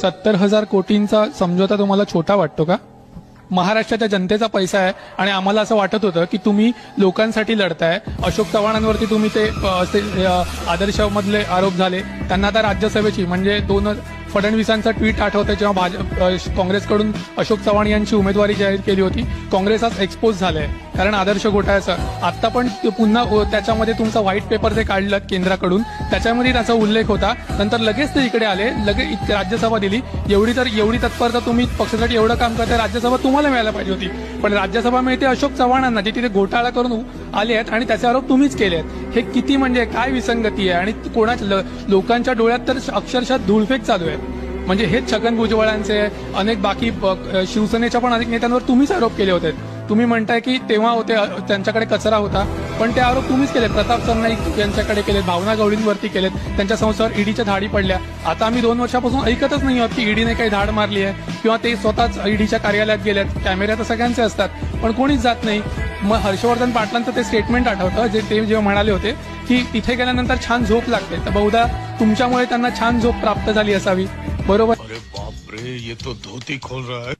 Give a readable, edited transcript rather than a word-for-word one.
70,000 कोटींचा समझोता तुम्हाला छोटा वाटतो का? महाराष्ट्राच्या जनतेचा पैसा आहे आणि आम्हाला असं वाटत होतं की तुम्ही लोकांसाठी लढताय. अशोक चव्हाणांवरती तुम्ही ते आदर्शमधले आरोप झाले, त्यांना आता राज्यसभेची म्हणजे फडणवीसांचा ट्विट आठवतं जेव्हा काँग्रेसकडून अशोक चव्हाण यांची उमेदवारी जाहीर केली होती. काँग्रेस आज एक्सपोज झालंय कारण आदर्श घोटाळ्याचा. आता पण पुन्हा त्याच्यामध्ये तुमचा व्हाईट पेपर जे काढलं केंद्राकडून त्याच्यामध्ये त्याचा उल्लेख होता. नंतर लगेच ते इकडे आले, लगेच राज्यसभा दिली. एवढी तत्परता तुम्ही पक्षासाठी एवढं काम करताय, राज्यसभा तुम्हाला मिळायला पाहिजे होती. पण राज्यसभा मिळते अशोक चव्हाणांना जे तिथे घोटाळा करून आले आहेत आणि त्याचे आरोप तुम्हीच केले आहेत. हे किती म्हणजे काय विसंगती आहे आणि कोणाच्या लोकांच्या डोळ्यात तर अक्षरशः धूळफेक चालू आहे. म्हणजे हेच छगन भुजबळांचे अनेक बाकी शिवसेनेच्या पण अनेक नेत्यांवर तुम्हीच आरोप केले होते. तुम्ही म्हणताय की तेव्हा होते त्यांच्याकडे कचरा होता, पण ते आरोप तुम्हीच केले. प्रताप सरनाईक यांच्याकडे केलेत, भावना गवळींवरती केलेत, त्यांच्या संस्थेवर ईडीच्या धाडी पडल्या. आता आम्ही 2 वर्षापासून ऐकतच नाही आहोत की ईडीने काही धाड मारली आहे किंवा ते स्वतःच ईडीच्या कार्यालयात गेलेत. कॅमेरे तर सगळ्यांचे असतात पण कोणीच जात नाही. मग हर्षवर्धन पाटलांचं ते स्टेटमेंट आठवतं जे ते जेव्हा म्हणाले होते की तिथे गेल्यानंतर छान झोप लागते, तर बहुधा तुमच्यामुळे त्यांना छान झोप प्राप्त झाली असावी. बरोबर? अरे बाप रे, ये तो धोती खोल रहा है.